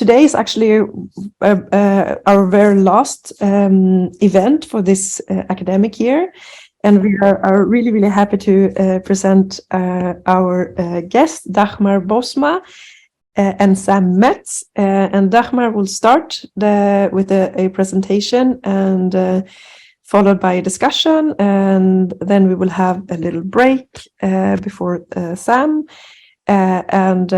today is actually our very last event for this academic year. And we are really, really happy to present our guest, Dagmar Bosma and Sam Metz. And Dagmar will start with a presentation and followed by a discussion. And then we will have a little break before Sam. And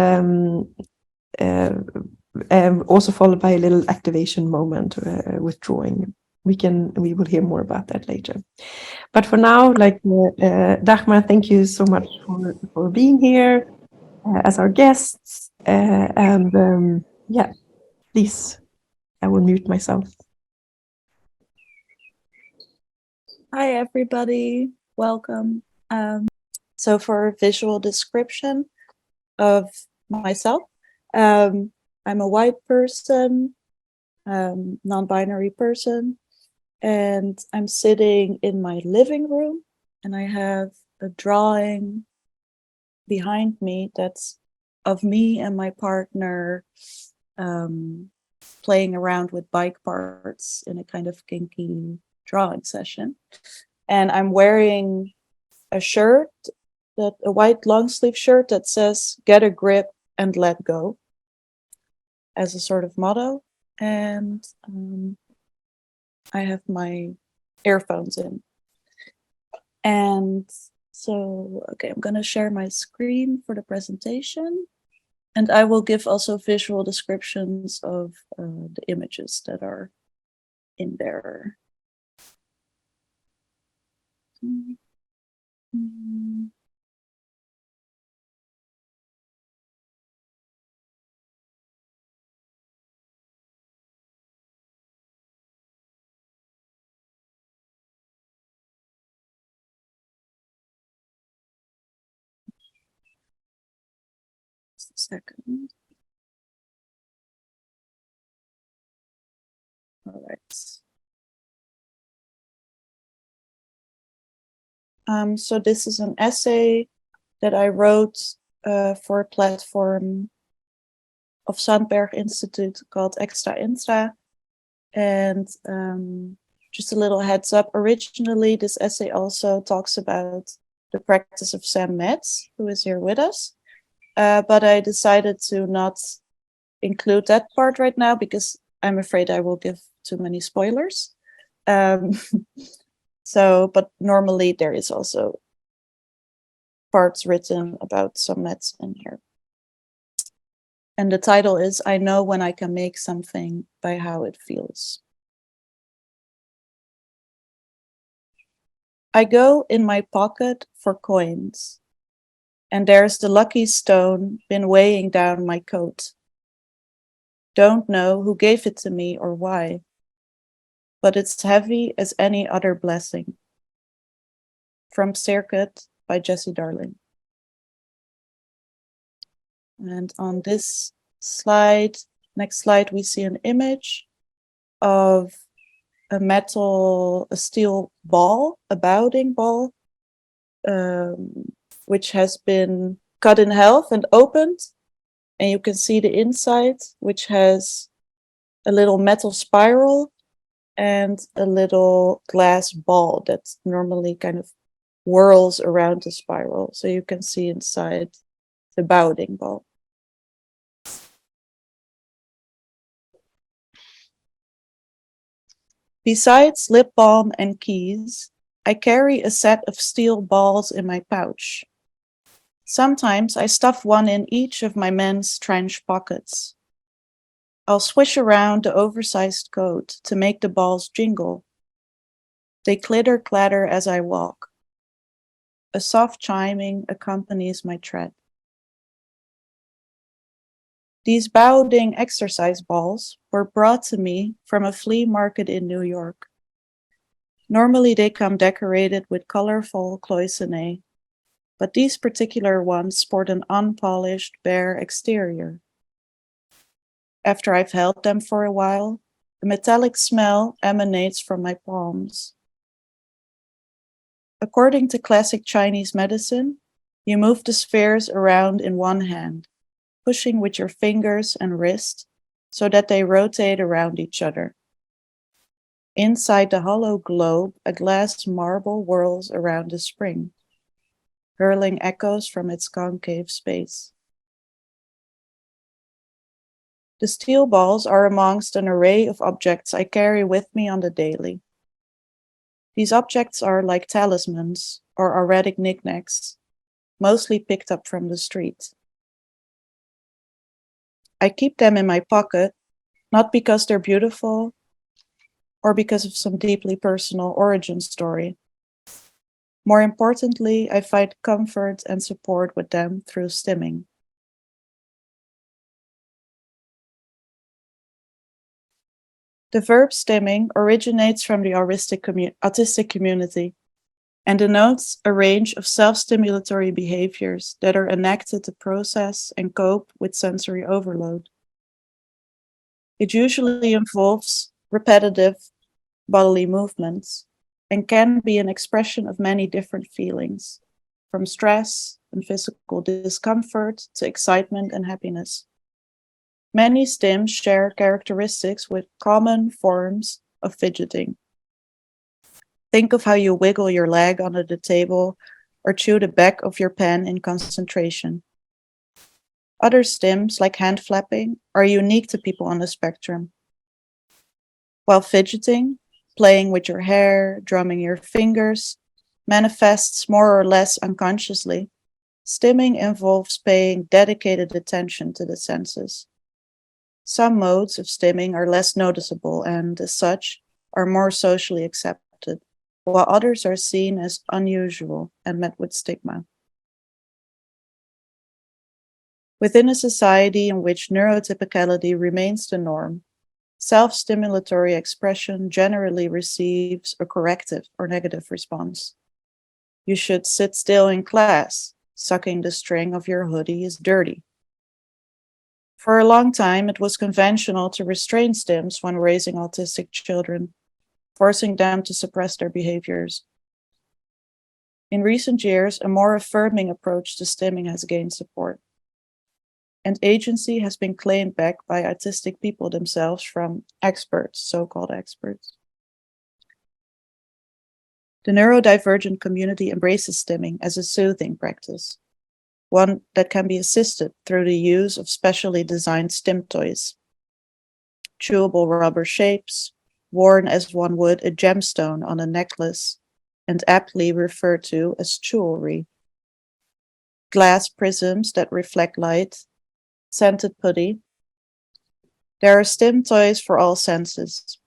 also followed by a little activation moment with drawing. We will hear more about that later. But for now, Dagmar, thank you so much for being here as our guests. Yeah, please, I will mute myself. Hi, everybody. Welcome. So for a visual description of myself, I'm a white person, non-binary person, and I'm sitting in my living room, and I have a drawing behind me that's of me and my partner playing around with bike parts in a kind of kinky drawing session. And I'm wearing a shirt, a white long sleeve shirt that says "Get a grip and let go" as a sort of motto. And I have my earphones in. And so, okay, I'm going to share my screen for the presentation. And I will give also visual descriptions of the images that are in there. Just a second. All right. So this is an essay that I wrote for a platform of Sandberg Institute called Extra Intra. And just a little heads up, originally this essay also talks about the practice of Sam Metz, who is here with us. But I decided to not include that part right now because I'm afraid I will give too many spoilers. But normally there is also parts written about Sam Metz in here. And the title is "I Know When I Can Make Something by How It Feels." I go in my pocket for coins, and there's the lucky stone been weighing down my coat. Don't know who gave it to me or why, but it's heavy as any other blessing. From Circuit by Jessie Darling. And on this slide, next slide, we see an image of a steel ball, a bouding ball, which has been cut in half and opened. And you can see the inside, which has a little metal spiral and a little glass ball that normally kind of whirls around the spiral. So you can see inside the bouding ball. Besides lip balm and keys, I carry a set of steel balls in my pouch. Sometimes I stuff one in each of my men's trench pockets. I'll swish around the oversized coat to make the balls jingle. They clatter as I walk. A soft chiming accompanies my tread. These bouding exercise balls were brought to me from a flea market in New York. Normally they come decorated with colorful cloisonné, but these particular ones sport an unpolished, bare exterior. After I've held them for a while, a metallic smell emanates from my palms. According to classic Chinese medicine, you move the spheres around in one hand, pushing with your fingers and wrist, so that they rotate around each other. Inside the hollow globe, a glass marble whirls around the spring, hurling echoes from its concave space. The steel balls are amongst an array of objects I carry with me on the daily. These objects are like talismans or erratic knickknacks, mostly picked up from the street. I keep them in my pocket, not because they're beautiful or because of some deeply personal origin story. More importantly, I find comfort and support with them through stimming. The verb stimming originates from the autistic community and denotes a range of self-stimulatory behaviors that are enacted to process and cope with sensory overload. It usually involves repetitive bodily movements and can be an expression of many different feelings, from stress and physical discomfort to excitement and happiness. Many stims share characteristics with common forms of fidgeting. Think of how you wiggle your leg under the table or chew the back of your pen in concentration. Other stims, like hand flapping, are unique to people on the spectrum. While fidgeting, playing with your hair, drumming your fingers, manifests more or less unconsciously, stimming involves paying dedicated attention to the senses. Some modes of stimming are less noticeable and, as such, are more socially accepted, while others are seen as unusual and met with stigma. Within a society in which neurotypicality remains the norm, self-stimulatory expression generally receives a corrective or negative response. You should sit still in class. Sucking the string of your hoodie is dirty. For a long time, it was conventional to restrain stims when raising autistic children, forcing them to suppress their behaviors. In recent years, a more affirming approach to stimming has gained support, and agency has been claimed back by autistic people themselves from experts, so-called experts. The neurodivergent community embraces stimming as a soothing practice, one that can be assisted through the use of specially designed stim toys. Chewable rubber shapes, worn as one would a gemstone on a necklace, and aptly referred to as jewelry. Glass prisms that reflect light, scented putty. There are stim toys for all senses.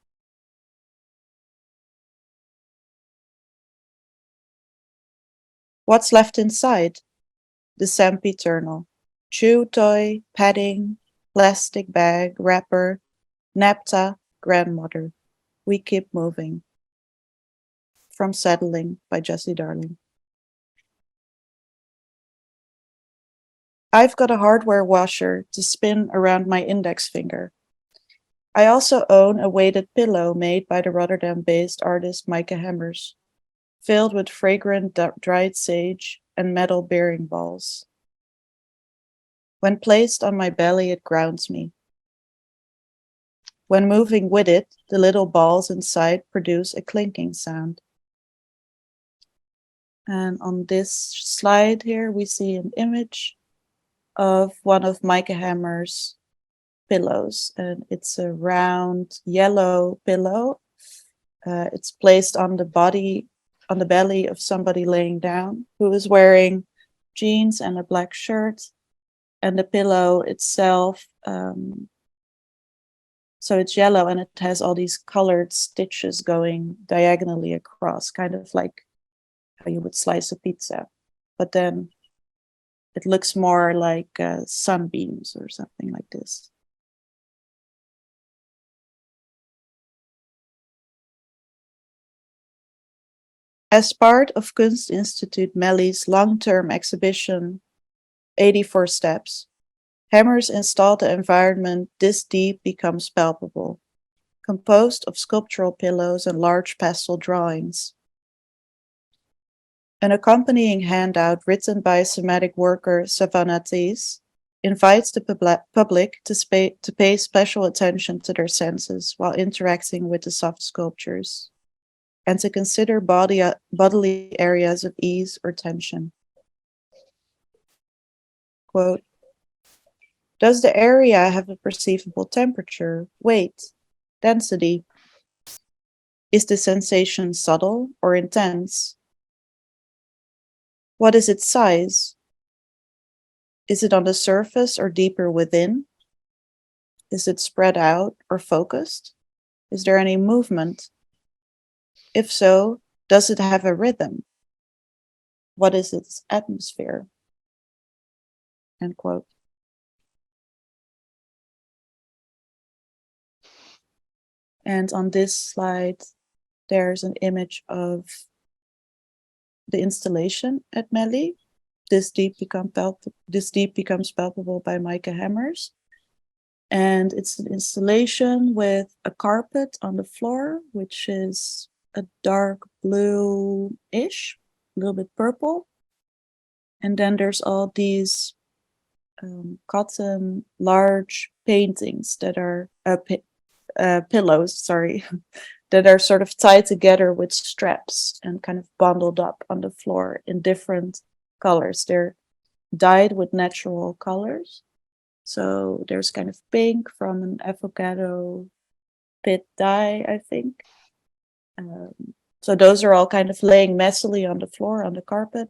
What's left inside? The sempiternal. Chew toy, padding, plastic bag, wrapper, napta, grandmother. We keep moving. From Settling by Jessie Darling. I've got a hardware washer to spin around my index finger. I also own a weighted pillow made by the Rotterdam-based artist Maaike Hemmers, filled with fragrant dried sage and metal bearing balls. When placed on my belly, it grounds me. When moving with it, the little balls inside produce a clinking sound. And on this slide here, we see an image of one of Maaike Hemmers' pillows, and it's a round yellow pillow. It's placed on the belly of somebody laying down who is wearing jeans and a black shirt, and the pillow itself, so it's yellow and it has all these colored stitches going diagonally across, kind of like how you would slice a pizza, but then it looks more like sunbeams or something like this. As part of Kunstinstituut Melli's long-term exhibition, 84 Steps, Hemmers installed the environment This Deep Becomes Palpable, composed of sculptural pillows and large pastel drawings. An accompanying handout written by somatic worker Savannah Tees invites the public to pay special attention to their senses while interacting with the soft sculptures, and to consider bodily areas of ease or tension. Quote, does the area have a perceivable temperature, weight, density? Is the sensation subtle or intense? What is its size? Is it on the surface or deeper within? Is it spread out or focused? Is there any movement? If so, does it have a rhythm? What is its atmosphere? End quote. And on this slide, there's an image of the installation at Melly. This deep becomes palpable by Micah Hammers. And it's an installation with a carpet on the floor, which is a dark blue-ish, a little bit purple. And then there's all these cotton large paintings that are pillows, sorry, that are sort of tied together with straps and kind of bundled up on the floor in different colors. They're dyed with natural colors. So there's kind of pink from an avocado pit dye, I think. So those are all kind of laying messily on the floor, on the carpet.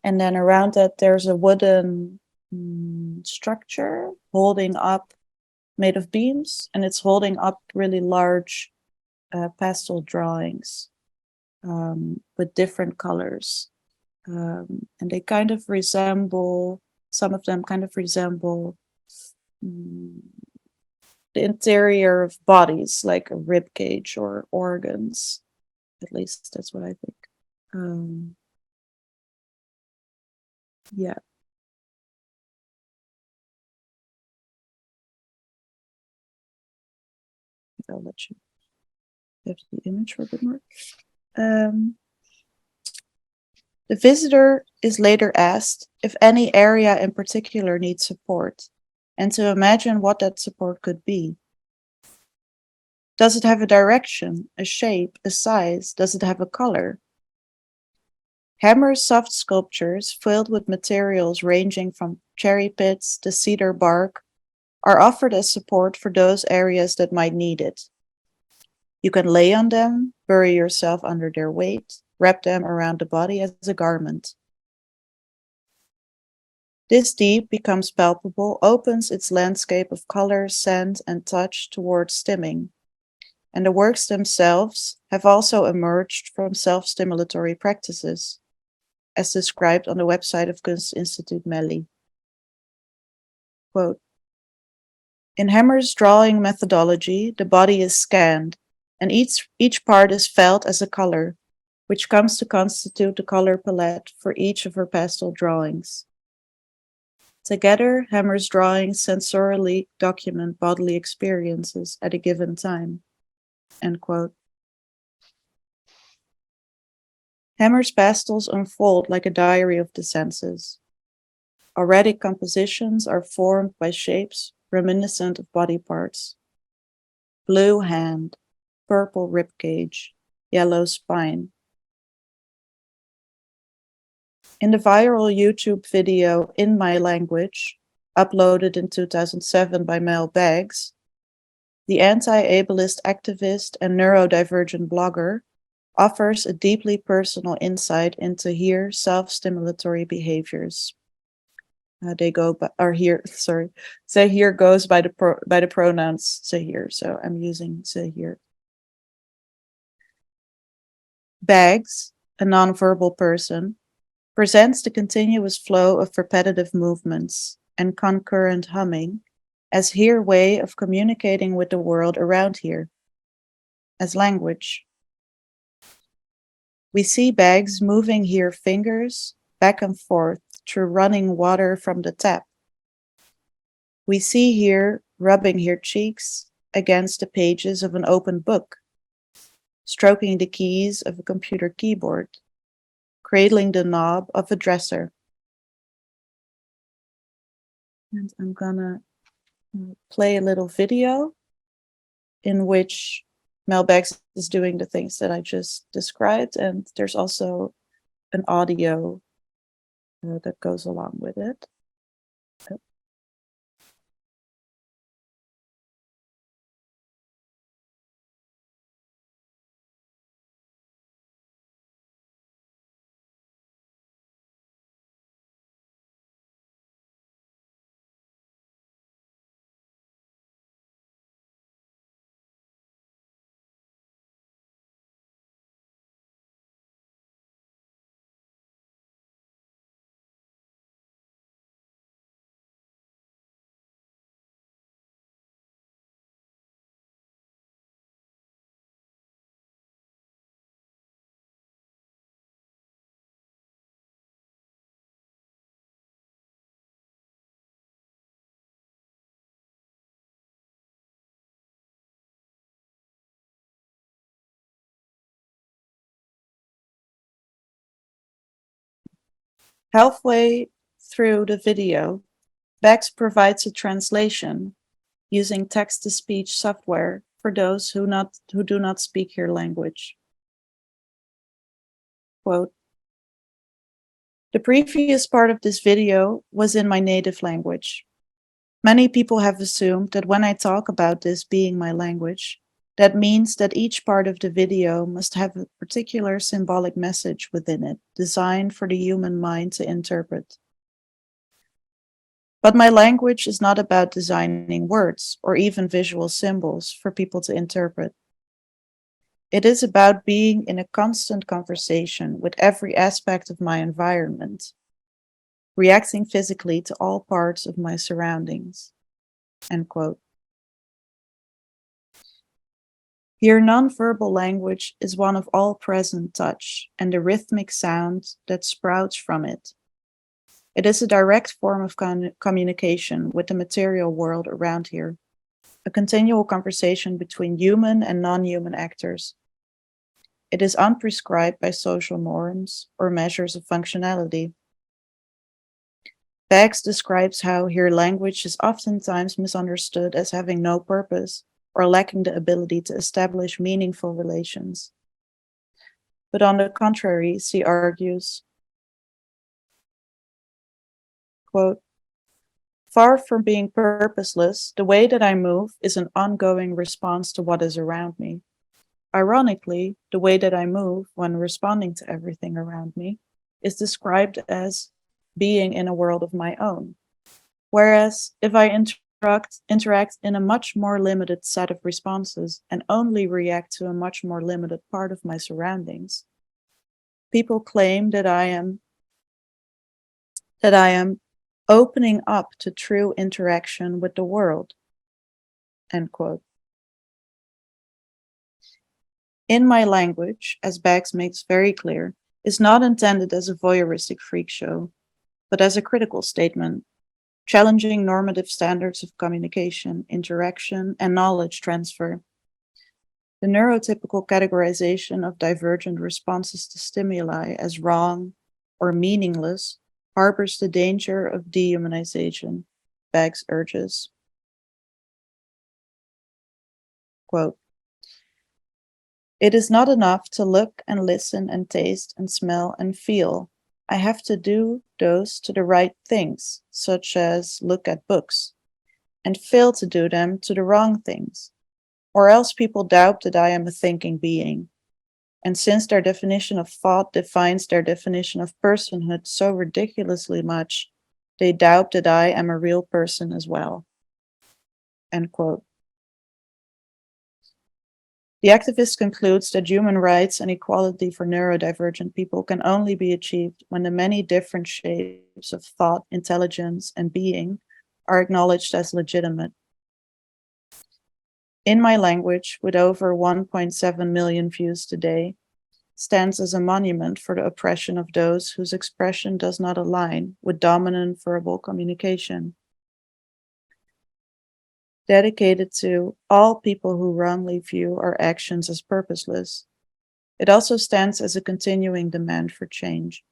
And then around that, there's a wooden structure holding up, made of beams, and it's holding up really large pastel drawings with different colors. And they kind of resemble, some of them kind of resemble the interior of bodies, like a rib cage or organs. At least that's what I think. Yeah. I'll let you have the image for a bit more. The visitor is later asked if any area in particular needs support, and to imagine what that support could be. Does it have a direction, a shape, a size? Does it have a color? Hammer's soft sculptures, filled with materials ranging from cherry pits to cedar bark, are offered as support for those areas that might need it. You can lay on them, bury yourself under their weight, wrap them around the body as a garment. This deep becomes palpable, opens its landscape of color, scent, and touch towards stimming, and the works themselves have also emerged from self-stimulatory practices, as described on the website of Kunstinstituut Melly. Quote, in Hammer's drawing methodology, the body is scanned, and each part is felt as a color, which comes to constitute the color palette for each of her pastel drawings. Together, Hammer's drawings sensorially document bodily experiences at a given time. End quote. Hammer's pastels unfold like a diary of the senses. Auritic compositions are formed by shapes reminiscent of body parts. Blue hand, purple ribcage, yellow spine. In the viral YouTube video In My Language, uploaded in 2007 by Mel Baggs, the anti-ableist activist and neurodivergent blogger offers a deeply personal insight into here self-stimulatory behaviors. They go by, or here, sorry, Zahir goes by the pronouns Zahir, so I'm using Zahir. Baggs, a nonverbal person, presents the continuous flow of repetitive movements and concurrent humming as here way of communicating with the world around here, as language. We see Baggs moving here fingers back and forth through running water from the tap. We see here rubbing her cheeks against the pages of an open book, stroking the keys of a computer keyboard, cradling the knob of a dresser. And I'm gonna play a little video in which Mel Beggs is doing the things that I just described, and there's also an audio that goes along with it. Halfway through the video, Beggs provides a translation using text-to-speech software for those who do not speak your language. Quote, "The previous part of this video was in my native language. Many people have assumed that when I talk about this being my language, that means that each part of the video must have a particular symbolic message within it, designed for the human mind to interpret. But my language is not about designing words or even visual symbols for people to interpret. It is about being in a constant conversation with every aspect of my environment, reacting physically to all parts of my surroundings." End quote. Your nonverbal language is one of all-present touch and the rhythmic sound that sprouts from it. It is a direct form of communication with the material world around here, a continual conversation between human and non-human actors. It is unprescribed by social norms or measures of functionality. Beggs describes how here language is oftentimes misunderstood as having no purpose or lacking the ability to establish meaningful relations. But on the contrary, she argues, quote, "Far from being purposeless, the way that I move is an ongoing response to what is around me. Ironically, the way that I move when responding to everything around me is described as being in a world of my own. Whereas if I interact in a much more limited set of responses and only react to a much more limited part of my surroundings, people claim that I am opening up to true interaction with the world." End quote. In my language, as Beggs makes very clear, is not intended as a voyeuristic freak show, but as a critical statement, challenging normative standards of communication, interaction, and knowledge transfer. The neurotypical categorization of divergent responses to stimuli as wrong or meaningless harbors the danger of dehumanization, Beggs urges. Quote, "It is not enough to look and listen and taste and smell and feel. I have to do those to the right things, such as look at books, and fail to do them to the wrong things, or else people doubt that I am a thinking being. And since their definition of thought defines their definition of personhood so ridiculously much, they doubt that I am a real person as well." End quote. The activist concludes that human rights and equality for neurodivergent people can only be achieved when the many different shapes of thought, intelligence, and being are acknowledged as legitimate. In My Language, with over 1.7 million views today, stands as a monument for the oppression of those whose expression does not align with dominant verbal communication. Dedicated to all people who wrongly view our actions as purposeless, it also stands as a continuing demand for change.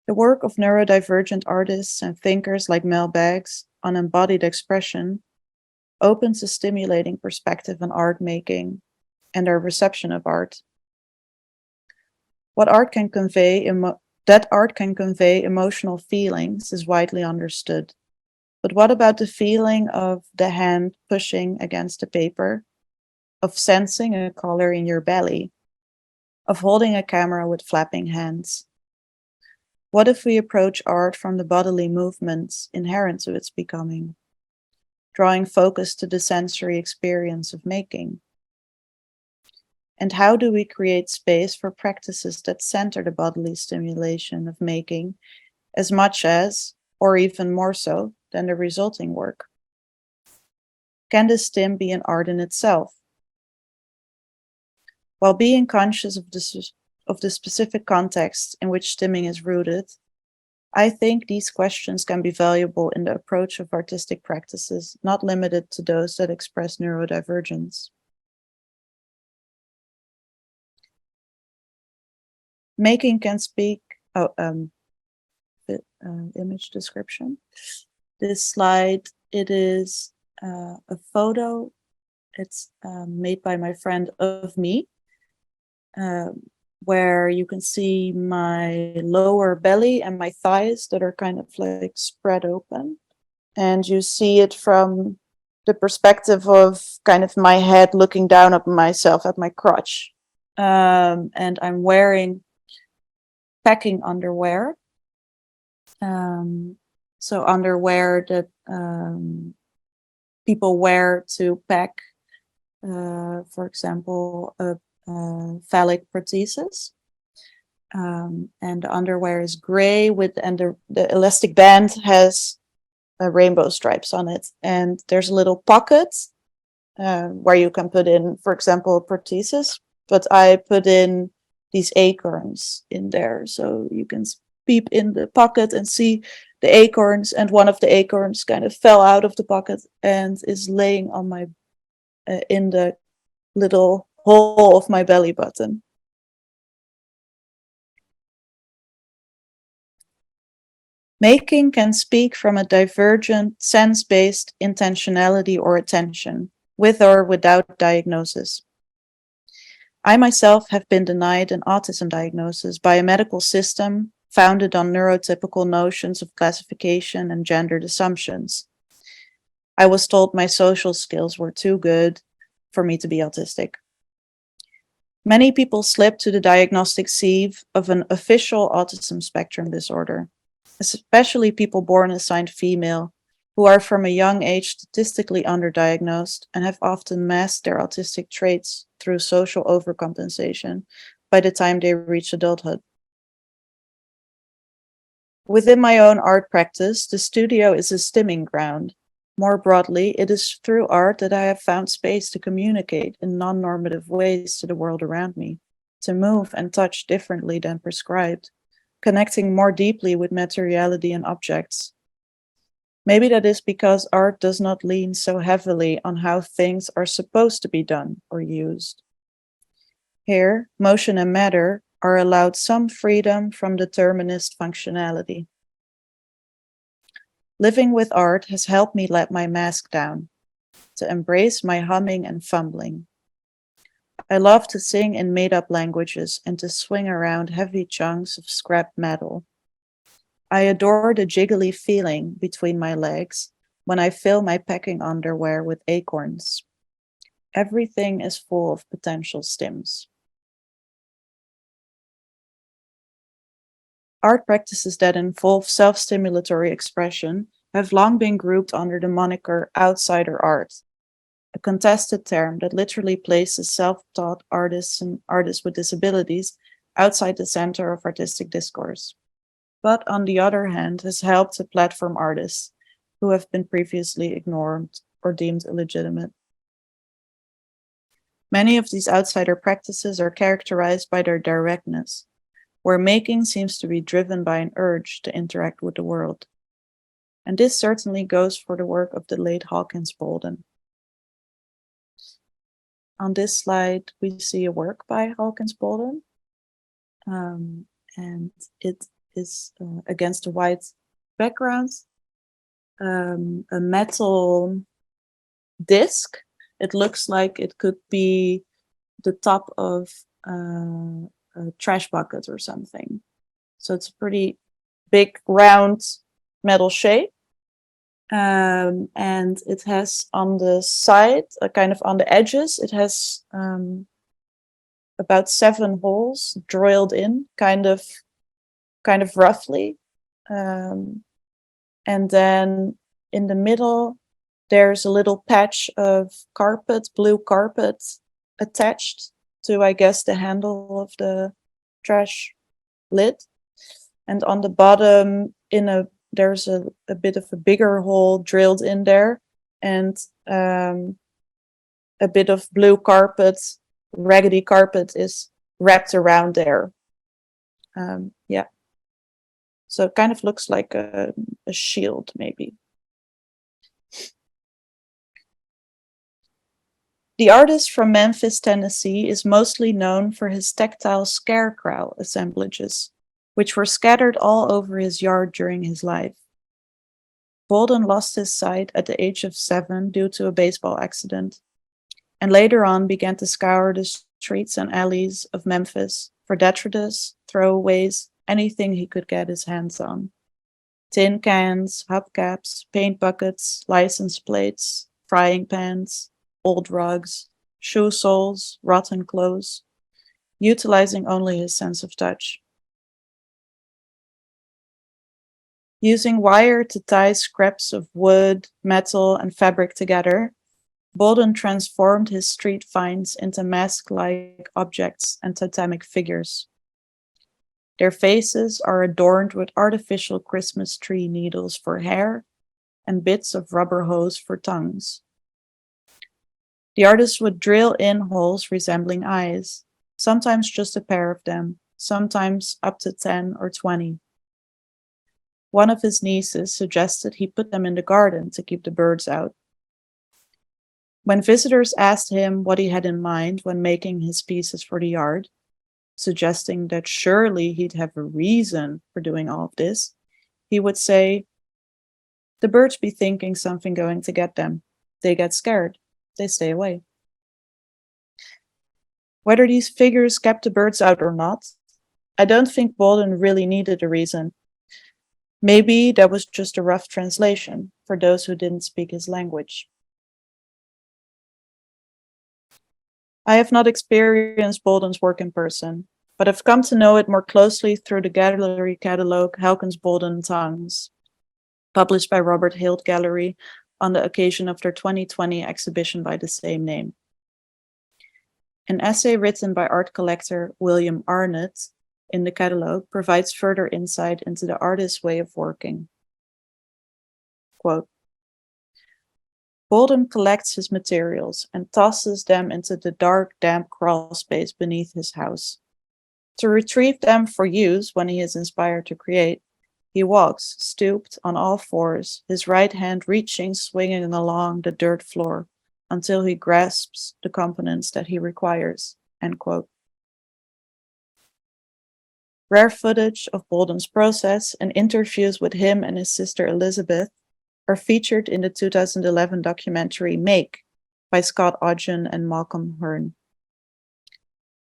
The work of neurodivergent artists and thinkers like Mel Baggs on embodied expression opens a stimulating perspective on art making and our reception of art. What art can convey that art can convey emotional feelings is widely understood. But what about the feeling of the hand pushing against the paper, of sensing a color in your belly, of holding a camera with flapping hands? What if we approach art from the bodily movements inherent to its becoming, drawing focus to the sensory experience of making? And how do we create space for practices that center the bodily stimulation of making as much as, or even more so, than the resulting work? Can the stim be an art in itself? While being conscious of the specific context in which stimming is rooted, I think these questions can be valuable in the approach of artistic practices, not limited to those that express neurodivergence. Making can speak, image description. This slide, it is a photo. It's made by my friend of me, where you can see my lower belly and my thighs that are kind of like spread open. And you see it from the perspective of kind of my head looking down at myself at my crotch. And I'm wearing packing underwear. So underwear that people wear to pack, for example, a phallic prosthesis. And the underwear is gray and the elastic band has rainbow stripes on it. And there's a little pocket where you can put in, for example, a prosthesis. But I put in these acorns in there, so you can peep in the pocket and see the acorns. And one of the acorns kind of fell out of the pocket and is laying on my in the little hole of my belly button. Making can speak from a divergent, sense-based intentionality or attention, with or without diagnosis. I myself have been denied an autism diagnosis by a medical system founded on neurotypical notions of classification and gendered assumptions. I was told my social skills were too good for me to be autistic. Many people slip to the diagnostic sieve of an official autism spectrum disorder, especially people born assigned female, who are from a young age statistically underdiagnosed and have often masked their autistic traits through social overcompensation by the time they reach adulthood. Within my own art practice, the studio is a stimming ground. More broadly, it is through art that I have found space to communicate in non-normative ways to the world around me, to move and touch differently than prescribed, connecting more deeply with materiality and objects. Maybe that is because art does not lean so heavily on how things are supposed to be done or used. Here, motion and matter are allowed some freedom from determinist functionality. Living with art has helped me let my mask down, to embrace my humming and fumbling. I love to sing in made-up languages and to swing around heavy chunks of scrap metal. I adore the jiggly feeling between my legs when I fill my packing underwear with acorns. Everything is full of potential stims. Art practices that involve self-stimulatory expression have long been grouped under the moniker outsider art, a contested term that literally places self-taught artists and artists with disabilities outside the center of artistic discourse, but on the other hand has helped to platform artists who have been previously ignored or deemed illegitimate. Many of these outsider practices are characterized by their directness, where making seems to be driven by an urge to interact with the world. And this certainly goes for the work of the late Hawkins Bolden. On this slide, we see a work by Hawkins Bolden, and it is against a white background. A metal disc. It looks like it could be the top of a trash bucket or something. So it's a pretty big, round metal shape. And it has on the side, kind of on the edges, it has about 7 holes drilled in, kind of roughly. And then in the middle, there's a little patch of carpet, blue carpet, attached to, I guess, the handle of the trash lid. And on the bottom, there's a bit of a bigger hole drilled in there, and a bit of blue carpet, raggedy carpet, is wrapped around there. Yeah. So it kind of looks like a shield, maybe. The artist from Memphis, Tennessee, is mostly known for his tactile scarecrow assemblages, which were scattered all over his yard during his life. Bolden lost his sight at the age of 7 due to a baseball accident, and later on began to scour the streets and alleys of Memphis for detritus, throwaways, anything he could get his hands on. Tin cans, hubcaps, paint buckets, license plates, frying pans, old rugs, shoe soles, rotten clothes, utilizing only his sense of touch. Using wire to tie scraps of wood, metal, and fabric together, Bolden transformed his street finds into mask-like objects and totemic figures. Their faces are adorned with artificial Christmas tree needles for hair and bits of rubber hose for tongues. The artist would drill in holes resembling eyes, sometimes just a pair of them, sometimes up to 10 or 20. One of his nieces suggested he put them in the garden to keep the birds out. When visitors asked him what he had in mind when making his pieces for the yard, suggesting that surely he'd have a reason for doing all of this, he would say, "The birds be thinking something going to get them. They get scared. They stay away." Whether these figures kept the birds out or not, I don't think Bolden really needed a reason. Maybe that was just a rough translation for those who didn't speak his language. I have not experienced Bolden's work in person, but I've come to know it more closely through the gallery catalog Helkens Bolden Tongues, published by Robert Hilt Gallery on the occasion of their 2020 exhibition by the same name. An essay written by art collector William Arnott in the catalog provides further insight into the artist's way of working. Quote, Bolden collects his materials and tosses them into the dark, damp crawl space beneath his house. To retrieve them for use when he is inspired to create, he walks, stooped on all fours, his right hand reaching, swinging along the dirt floor until he grasps the components that he requires. End quote. Rare footage of Bolden's process and interviews with him and his sister Elizabeth are featured in the 2011 documentary Make by Scott Ogden and Malcolm Hearn.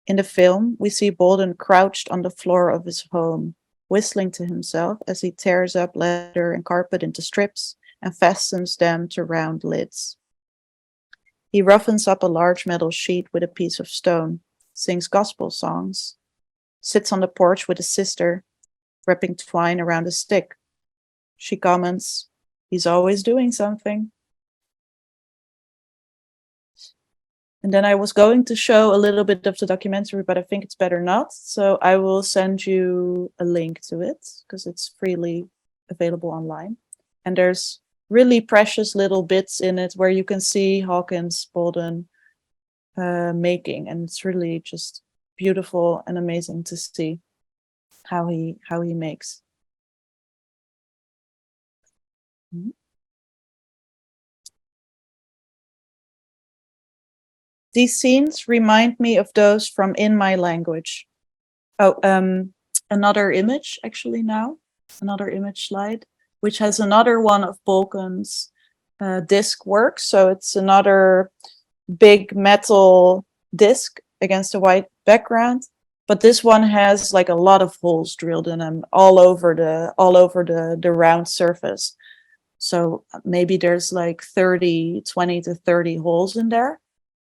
In the film, we see Bolden crouched on the floor of his home, whistling to himself as he tears up leather and carpet into strips and fastens them to round lids. He roughens up a large metal sheet with a piece of stone, sings gospel songs, sits on the porch with his sister, wrapping twine around a stick. She comments, "He's always doing something." And then I was going to show a little bit of the documentary, but I think it's better not. So I will send you a link to it because it's freely available online. And there's really precious little bits in it where you can see Hawkins Bolden making, and it's really just beautiful and amazing to see how he makes. Mm-hmm. These scenes remind me of those from In My Language. Oh, another image actually now, another image slide, which has another one of Balkan's disc work. So it's another big metal disc against a white background. But this one has like a lot of holes drilled in them all over the round surface. So maybe there's like 20 to 30 holes in there.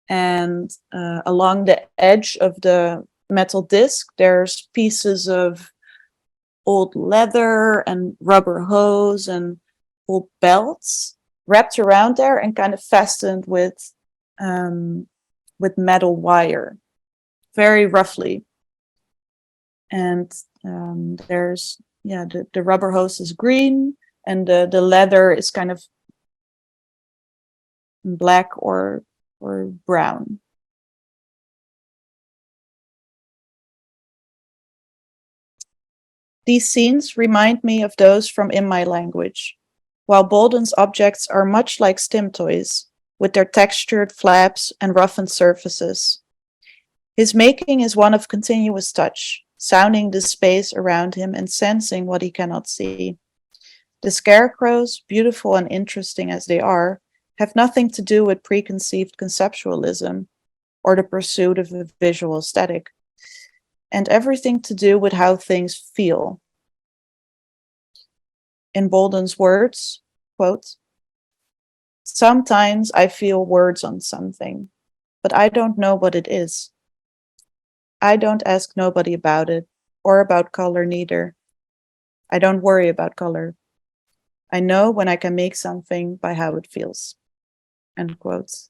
And along the edge of the metal disc, there's pieces of old leather and rubber hose and old belts wrapped around there and kind of fastened with metal wire, very roughly. And there's the rubber hose is green, and the leather is kind of black or brown. These scenes remind me of those from In My Language, while Bolden's objects are much like Stim toys, with their textured flaps and roughened surfaces. His making is one of continuous touch, sounding the space around him and sensing what he cannot see. The scarecrows, beautiful and interesting as they are, have nothing to do with preconceived conceptualism or the pursuit of a visual aesthetic, and everything to do with how things feel. In Bolden's words, quote, "Sometimes I feel words on something, but I don't know what it is. I don't ask nobody about it, or about color neither. I don't worry about color. I know when I can make something by how it feels." End quotes.